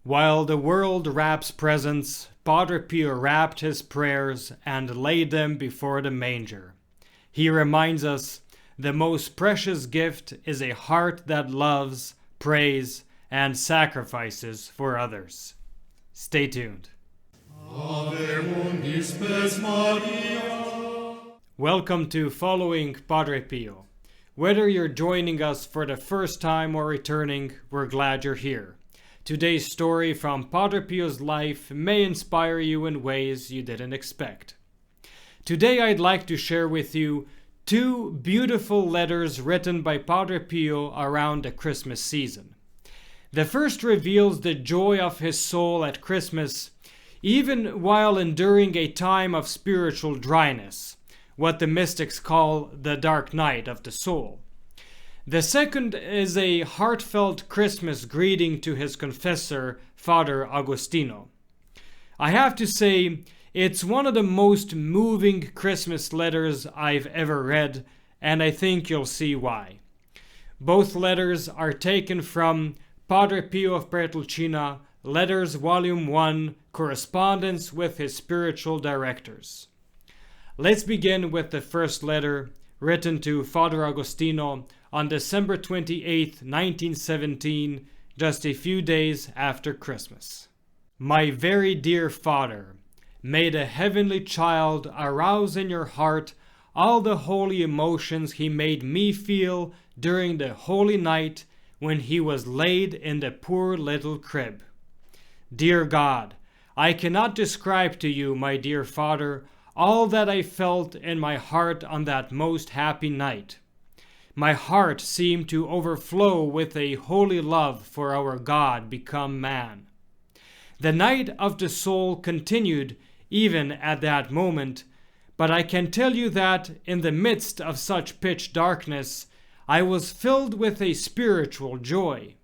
While the world wraps presents, Padre Pio wrapped his prayers and laid them before the manger. He reminds us, the most precious gift is a heart that loves, prays, and sacrifices for others. Stay tuned. Ave undis spes Maria. Welcome to Following Padre Pio. Whether you're joining us for the first time or returning, we're glad you're here. Today's story from Padre Pio's life may inspire you in ways you didn't expect. Today I'd like to share with you two beautiful letters written by Padre Pio around the Christmas season. The first reveals the joy of his soul at Christmas, even while enduring a time of spiritual dryness, what the mystics call the dark night of the soul. The second is a heartfelt Christmas greeting to his confessor, Father Agostino. I have to say, it's one of the most moving Christmas letters I've ever read, and I think you'll see why. Both letters are taken from Padre Pio of Pietrelcina, Letters Volume 1, Correspondence with his Spiritual Directors. Let's begin with the first letter, written to Father Agostino on December 28, 1917, just a few days after Christmas. My very dear Father, may the heavenly child arouse in your heart all the holy emotions he made me feel during the holy night when he was laid in the poor little crib. Dear God, I cannot describe to you, my dear Father, all that I felt in my heart on that most happy night. My heart seemed to overflow with a holy love for our God become man. The night of the soul continued even at that moment, but I can tell you that in the midst of such pitch darkness, I was filled with a spiritual joy.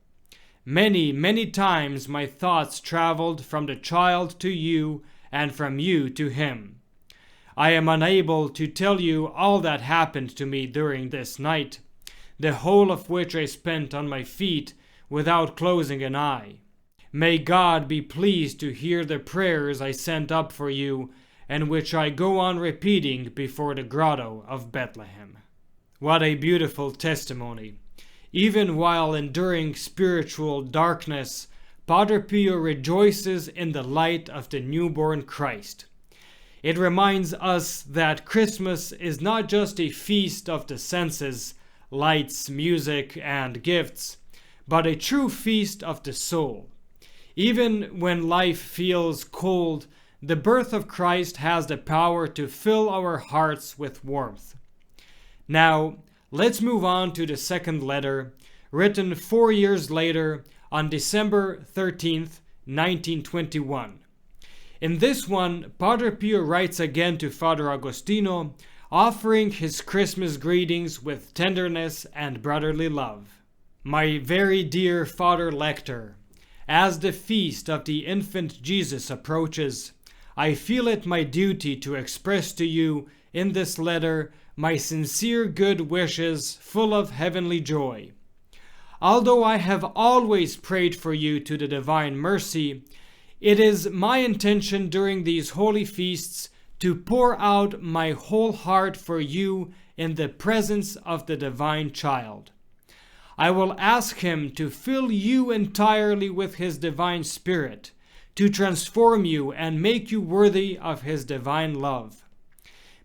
Many, many times my thoughts traveled from the child to you and from you to him. I am unable to tell you all that happened to me during this night, the whole of which I spent on my feet without closing an eye. May God be pleased to hear the prayers I sent up for you and which I go on repeating before the Grotto of Bethlehem. What a beautiful testimony. Even while enduring spiritual darkness, Padre Pio rejoices in the light of the newborn Christ. It reminds us that Christmas is not just a feast of the senses, lights, music, and gifts, but a true feast of the soul. Even when life feels cold, the birth of Christ has the power to fill our hearts with warmth. Now, let's move on to the second letter, written 4 years later on December 13th, 1921. In this one, Padre Pio writes again to Father Agostino, offering his Christmas greetings with tenderness and brotherly love. My very dear Father Lector, as the feast of the infant Jesus approaches, I feel it my duty to express to you in this letter my sincere good wishes full of heavenly joy. Although I have always prayed for you to the divine mercy, it is my intention during these holy feasts to pour out my whole heart for you in the presence of the divine child. I will ask him to fill you entirely with his divine spirit, to transform you and make you worthy of his divine love.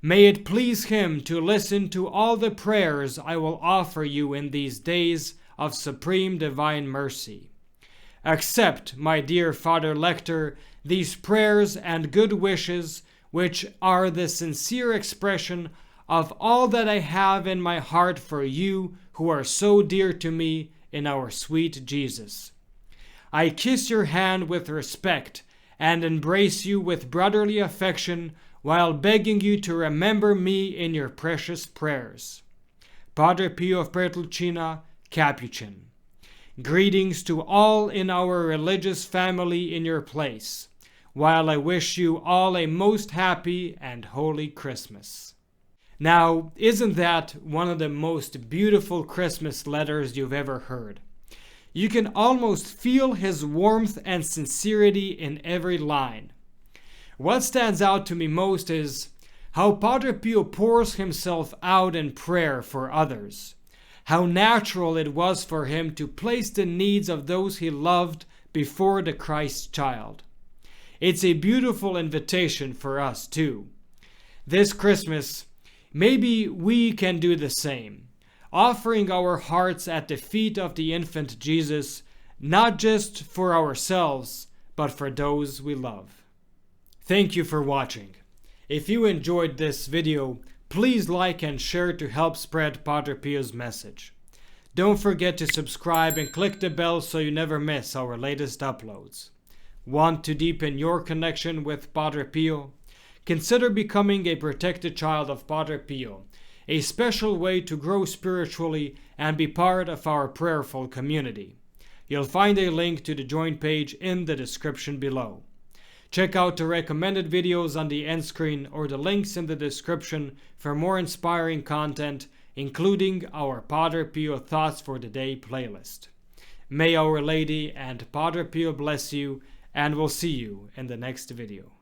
May it please him to listen to all the prayers I will offer you in these days of supreme divine mercy. Accept, my dear Father Lector, these prayers and good wishes, which are the sincere expression of all that I have in my heart for you who are so dear to me in our sweet Jesus. I kiss your hand with respect and embrace you with brotherly affection while begging you to remember me in your precious prayers. Padre Pio of Pietrelcina, Capuchin. Greetings to all in our religious family in your place, while I wish you all a most happy and holy Christmas. Now, isn't that one of the most beautiful Christmas letters you've ever heard? You can almost feel his warmth and sincerity in every line. What stands out to me most is how Padre Pio pours himself out in prayer for others. How natural it was for him to place the needs of those he loved before the Christ child. It's a beautiful invitation for us too. This Christmas, maybe we can do the same, offering our hearts at the feet of the infant Jesus, not just for ourselves, but for those we love. Thank you for watching. If you enjoyed this video, please like and share to help spread Padre Pio's message. Don't forget to subscribe and click the bell so you never miss our latest uploads. Want to deepen your connection with Padre Pio? Consider becoming a protected child of Padre Pio, a special way to grow spiritually and be part of our prayerful community. You'll find a link to the join page in the description below. Check out the recommended videos on the end screen or the links in the description for more inspiring content, including our Padre Pio Thoughts for the Day playlist. May Our Lady and Padre Pio bless you, and we'll see you in the next video.